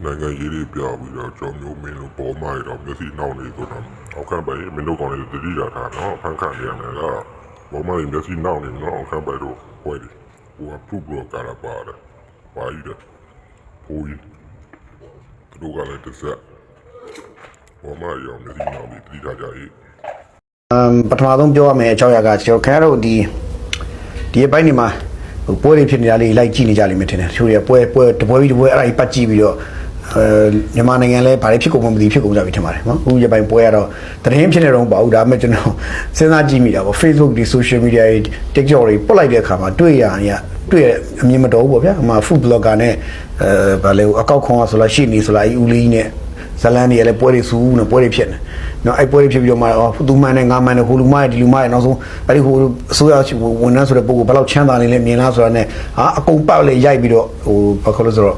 နိုင်ငံရေးတွေပြပြီးတော့ကျွန်တော်မျိုးမင်းတို့ပေါ်မိုက်တော့မျက်စိနှောက်နေဆိုတာအောက်ခံပိုင်မင်းတို့ကောင်းနေတဲ့တတိယထားနော်ဖန်ခန့်နေရတယ်လားပေါ်မိုက်မျက်စိနှောက်နေနော်အောက်ခံပိုင်တို့ဟွဲတယ်ဟိုကဖုတ်ဘလော့ကာလာပါတယ်ပါရီတယ်ဟိုကြီးတို့ကလည်းတစ်ဆက်ပေါ်မိုက်ရောမျက်စိနှောက်ပြီးတတိယကြရေး ပထမဆုံးပြောရမယ်အကြောင်းအရာကကျွန်တော်ခင်ဗျားတို့ဒီအပိုင်းတွေမှာပွဲတွေဖြစ်နေတာလေးလိုက်ကြည့်နေကြလိမ့်မယ်ထင်တယ်သူတွေကပွဲတပွဲပြီးတပွဲအဲ့ဒါကြီးပတ်ကြည့်ပြီးတော့မြန်မာနိုင်ငံလဲဘာတွေဖြစ်ကုန်မှမသိဖြစ်ကုန်ကြပြီထင်ပါတယ်နော်အခုဒီပိုင်းပွဲကတော့တရင်ဖြစ်နေတော့မပေါ့ဒါပေမဲ့ကျွန်တော်စဉ်းစားကြည့်မိတာပေါ့ Facebook ဒီ social media တွေ TikTok တွေပုတ်လိုက်တဲ့အခါမှာတွေ့ရအမြင်မတော်ဘူးပေါ့ဗျာအမှ food blogger နဲ့ဘာလဲအကောက်ခွန်ကဆိုလားရှိနေဆိုလားဦးလေးနဲ့ဇလန်တွေလည်းပွဲတွေစူးနေပွဲတွေဖြစ်နေနော်အဲ့ပွဲတွေဖြစ်ပြီးတော့မှသူမှန်နဲ့ငါမှန်နဲ့ဟိုလူမိုက်ဒီလူမိုက်နောက်ဆုံးအဲ့ဒီဟိုအစိုးရဝန်ထမ်းဆိုတဲ့ပုံကိုဘယ်လောက်ချမ်းသာနေလဲမြင်လားဆိုတာနဲ့အကုန်ပောက်လေရိုက်ပြီးတော့ဟိုဘာခေါ်လို့ဆိုတော့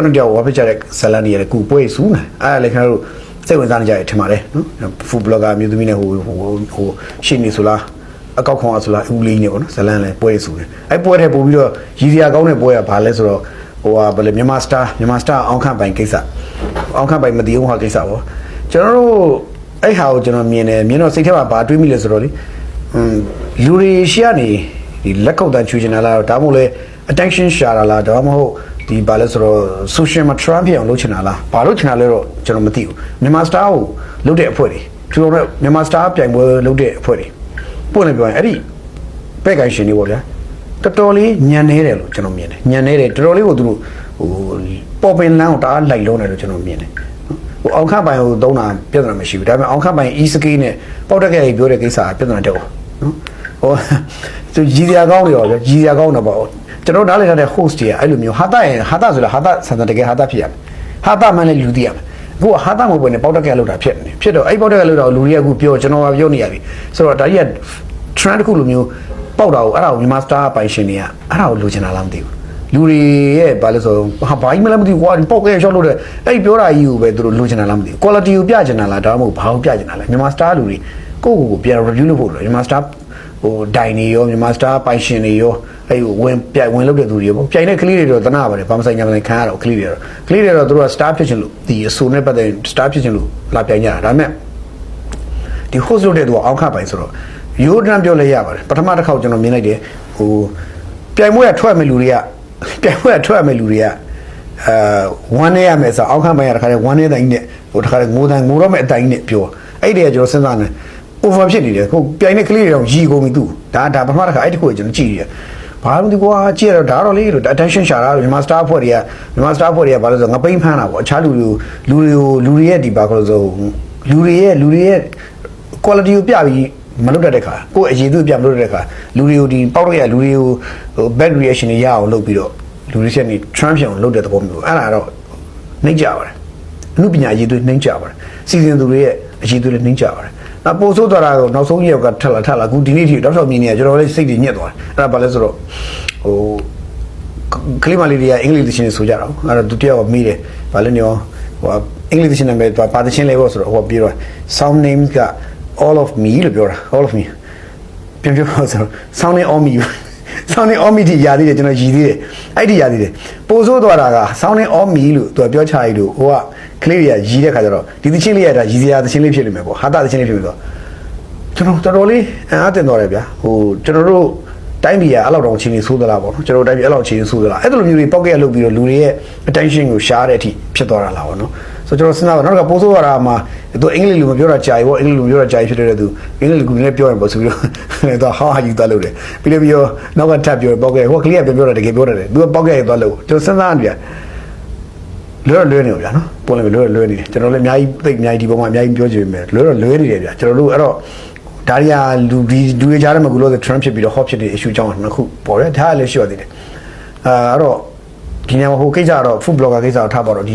တယောက်ဝါဖြစ်ကြတဲ့ဇလန်တွေလည်းကူပွဲစူးနေအဲ့ဒါလည်းခင်ဗျားတို့စိတ်ဝင်စားနေကြတယ်ထင်ပါတယ်နော် food blogger မျိုးသမီးနဲ့ဟိုရှိနေဆိုလားအကောက်ခွန်ကဆိုလားဦးလေးနဲ့ပေါ့နော်ဇလန်လည်းပွဲစူးနေအဲ့ပွဲထဲပို့ပြီးတော့ရည်စရာကောင်းတဲ့ပွဲကဘာလဲဆိုတော့ဟိုကဘယ်လဲမြန်မာစတာအောင်ခန့်ပိုင်ကိစ္စအောင်ခန့်ပိုင်မတီးအောင်ဟာကိစ္စပေါ့ကျွန်တော်တို့အဲ့ဟာကိုကျွန်တော်မြင်တော့စိတ်ထဲမှာဘာတွေးမိလဲဆိုတော့လေလူတွေရှိရနေဒီလက်ကုပ်တန်းချူချင်တာလားဒါမှမဟုတ်လေ attention ရှာတာလားဒါမှမဟုတ်ဒီဘာလဲဆိုတော့ social မှာ Trump ဖြစ်အောင်လုပ်ချင်တာလားဘာလုပ်ချင်တာလဲတော့ကျွန်တော်မသိဘူးမြန်မာစတာကိုလုပ်တဲ့အဖွဲ့တွေကျွန်တော်တို့မြန်မာစတာပြိုင်ပွဲလုပ်တဲ့အဖွဲ့တွေပို့နေပြောရင်အဲ့ဒီပဲ့ကိုင်ရှင်တွေပေါ့ဗျာတော်တော်လေးညံနေတယ်လို့ကျွန်တော်မြင်တယ်ညံနေတယ်တော်တော်လေးကိုသူတို့ဟိုပေါ်ပင်လန်းကိုတအားလိုက်လုံးတယ်လို့ကျွန်တော်မြင်တယ်ဟိုအောင်ခပိုင်ကိုသုံးတာပြဿနာမရှိဘူးဒါပေမဲ့အောင်ခပိုင် e-ski နဲ့ပေါက်တက်ကလေးပြောတဲ့ကိစ္စကပြဿနာတက်အောင်နော်ဟိုသူရည်စရာကောင်းတယ်ရောရည်စရာကောင်းတော့ပေါ့ကျွန်တော်နားလည်ထားတဲ့ host တွေကအဲ့လိုမျိုးဟာတာဆိုတာဟာတာဆန်တကယ်ဟာတာဖြစ်ရမယ်ဟာတာမှန်လည်းလူသိရမယ်အခုဟာတာမဟုတ်ဘဲနဲ့ပေါက်တက်ကလေးလောက်တာဖြစ်နေဖြစ်တော့အဲ့ပေါက်တက်ကလေးလောက်တာလူတွေကအခုပြောကျွန်တော်ကပြောနေရပြီဆိုတော့ဒါကြီးက trend တစ်ခုလိုမျိုးပေါက်တာကိုအဲ့ဒါကိုမြန်မာစတာပိုင်ရှင်တွေကအဲ့ဒါကိုလိုချင်တာလားမသိဘူးလူတွေရဲ့ဘာလဲဆိုဟာဘာကြီးမလဲမသိဘူးကွာဒီပေါက်ခဲ့ရှော့လို့တဲ့အဲ့ပြောတာကြီးကိုပဲသူတို့လိုချင်တာလားမသိဘူး quality ကိုပြချင်တာလားဒါမှမဟုတ်ဘာကိုပြချင်တာလဲမြန်မာစတာလူတွေကိုပြန် review လုပ်ဖို့လို့မြန်မာစတာဟိုဒိုင်နေရောမြန်မာစတာပိုင်ရှင်တွေရောအဲ့ဝင်လုပ်တဲ့သူတွေရောပြိုင်တဲ့ကလေးတွေတော့တနာပါတယ်ဘာမဆိုင်ညာမဆိုင်ခံရတော့ကလေးတွေတော့သူတို့က star ဖြစ်ချင်လို့ဒီအဆိုနဲ့ပတ်သက် star ဖြစ်ချင်လို့လာပြိုင်ကြတာဒါပေမဲ့ဒီ host လုပ်တဲ့သူကအောက်ခပိုင်ဆိုတော့ရိုးတန်းပြောလဲရပါတယ်ပထမတစ်ခေါက်ကျွန်တော်မြင်လိုက်တယ်ဟိုပြိုင်ပွဲကထွက်မဲ့လူတွေကဝမ်းနေရမယ်ဆိုအောက်ခပိုင်ရတခါတည်းဝမ်းနေတိုင်းနဲ့ဟိုတခါတည်းငိုတော့မဲ့အတိုင်းနဲ့ပြောအဲ့ဒီကကျွန်တော်စဉ်းစားနေ over ဖြစ်နေတယ်ဟိုပြိုင်တဲ့ကလေးတွေတော့ရီကုန်ပြီသူဒါပထမတစ်ခါအဲ့ဒီကိုကျွန်တော်ကြည့်ရတယ်ဘာလို့ဒီကွာကြည့်ရတော့ဒါတော့လေလို့ attention ရှာတာမြန်မာ star ဖွဲ့တွေကဘာလို့ဆိုငပိန်းဖမ်းတာပေါ့အခြားလူတွေရဲ့ဒီဘာလို့ဆိုလူတွေရဲ့ quality ကိုပြပြီးမလုပ်တတ်တဲ့ခါကိုယ်အရေးသူပြမလုပ်တတ်တဲ့ခါလူတွေကိုဒီပေါက်တော့ရလူတွေကိုဟို bad reaction တွေရအောင်လုပ်ပြီးတော့လူတွေချက်နေ Trump ဖြစ်အောင်လုပ်တဲ့သဘောမျိုးအဲ့ဒါတော့နှိမ့်ကြပါတယ်အမှုပညာအရေးသူနှိမ့်ကြပါတယ်စီစဉ်သူတွေရဲ့အရေးသူတွေနှိမ့်ကြပါတယ်နောက်ပို့ဆိုးသွားတာကိုနောက်ဆုံးရက်ကထက်လာအခုဒီနေ့ထိတော့မြင်နေရကျွန်တော်လည်းစိတ်တွေညစ်သွားတယ်အဲ့ဒါဘာလဲဆိုတော့ဟိုကလေးမလေးတွေကအင်္ဂလိပ်သချင်းဆိုကြတာအဲ့ဒါသူတယောက်ကမေးတယ်ဘာလဲညောဟိုအင်္ဂလိပ်သချင်းနာမည်ပါသချင်းလေးပေါ့ဆိုတော့ဟိုပြောတော့ sound names ကall of me လို့ပြောတာ all of me ပြန်ပြောဆိုတော့ sounding all me ဒီရာသေးတယ်ကျွန်တော်ရည်သေးတယ်အဲ့ဒီရာသေးတယ်ပို့ဆိုးသွားတာက sounding all me လို့သူကပြောချလိုက်လို့ဟိုကကလေးတွေကရည်တဲ့ခါကျတော့ဒီသချင်းလေးရတာရည်စရာသချင်းလေးဖြစ်နေမယ်ပေါ့ဟာတာသချင်းလေးဖြစ်ပြီးတော့ကျွန်တော်တော်တော်လေးအားတင်သွားတယ်ဗျာဟိုကျွန်တော်တို့တိုင်းပြည်ကအဲ့လောက်တောင်ချင်းနေဆိုးသလားပေါ့နော်ကျွန်တော်တိုင်းပြည်အဲ့လောက်ချင်းဆိုးသလားအဲ့လိုမျိုးတွေပောက်ကရလုပ်ပြီးတော့လူတွေရဲ့ attention ကိုရှားတဲ့အထိဖြစ်သွားတာလားပေါ့နော်ဆိုတော့ကျွန်တော်စဉ်းစားပါနောက်ကပိုးဆိုးသွားတာမှာသူအင်္ဂလိပ်လိုမပြောတာကြာပြီပေါ့အင်္ဂလိပ်လိုပြောတာကြာပြီဖြစ်တဲ့သူအင်္ဂလိပ်ကူနဲ့ပြောရင်ပေါ့ဆိုပြီးတော့သူဟာယူသွားလို့တယ်ပြီးတော့နောက်ကထပ်ပြောပောက်ကရဟိုကလေးကပြောတာတကယ်ပြောတယ်သူကပောက်ကရသွားလို့ကျွန်တော်စဉ်းစားနေတယ်လွဲနေဗျာနော်ပုံလည်းလွဲနေတယ်ကျွန်တော်လည်းအများကြီးဒီပုံမှာအများကြီးပြောချင်ပေမဲ့လွဲနေတယ်ဗျာကျွန်တော်တို့အဲ့တော့ဒါရီယာလူတွေကြားထဲမှာကူလို့ Trump ဖြစ်ပြီးတော့ hot ဖြစ်တဲ့ issue ကြောင့်နှစ်ခုပေါ်တယ်ဒါလည်းရှိရသေးတယ်အဲ့တော့ဒီညမှာဟိုကိစ္စကတော့ food blogger ကိစ္စကိုထားပါတော့ဒ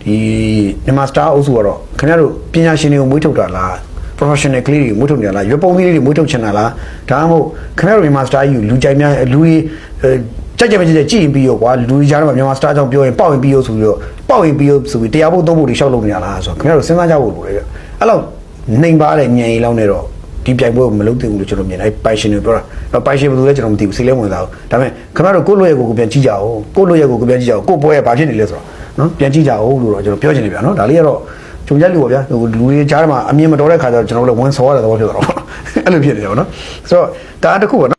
ီမြန်မာ star အုပ်စုကတော့ခင်ဗျားတို့ပညာရှင်တွေကိုမွေးထုတ်တာလား professional ကလေးတွေမွေးထုတ်နေတာလားရွေးပုံလေးတွေမွေးထုတ်ချင်တာလားဒါမှမဟုတ်ခင်ဗျားတို့မြန်မာ star ကြီးလူကြိုက်များလူတွေကြိုက်ကြည့်ရင်ပြီးရောကွာလူတွေကြားထဲမှာမြန်မာ star ကြောင့်ပြောရင်ပေါက်ရင်ပြီးရောဆိုပြီးတရားဖို့သုံးဖို့တွေရှောက်လုပ်နေရလားဆိုတော့ခင်ဗျားတို့စဉ်းစားကြဖို့လိုတယ်အဲ့လောက်နှိမ်ပါတဲ့ညံရီလောက်နဲ့တော့ဒီပြိုင်ပွဲကိုမလုပ်သင့်ဘူးလို့ကျွန်တော်မြင်တယ်ပိုင်ရှင်တွေပြောတာပိုင်ရှင်ဘယ်သူလဲကျွန်တော်မသိဘူးစိတ်လဲဝင်သားဘူးဒါပေမဲ့ခင်ဗျားတို့ကိုယ့်လိုရဲ့ကိုပြန်ကြည့်ကြအောင်ကိုယ့်ပွဲရဲ့ဘာဖြစ်နေလဲဆိုတော့ နော်ပြန်ကြည့်ကြအောင်လို့တော့ကျွန်တော်ပြောချင်တယ်ဗျာနော်ဒါလေးကတော့ဂျုံရက်လူပေါ့ဗျာဟိုလူတွေကြားထဲမှာအမြင်မတော်တဲ့ခါကျတော့ကျွန်တော်တို့လည်းဝန်ဆော်ရတဲ့သဘောဖြစ်သွားတော့အဲ့လိုဖြစ်နေတယ်ပေါ့နော်ဆိုတော့ဒါတစ်ခုပေါ့နော်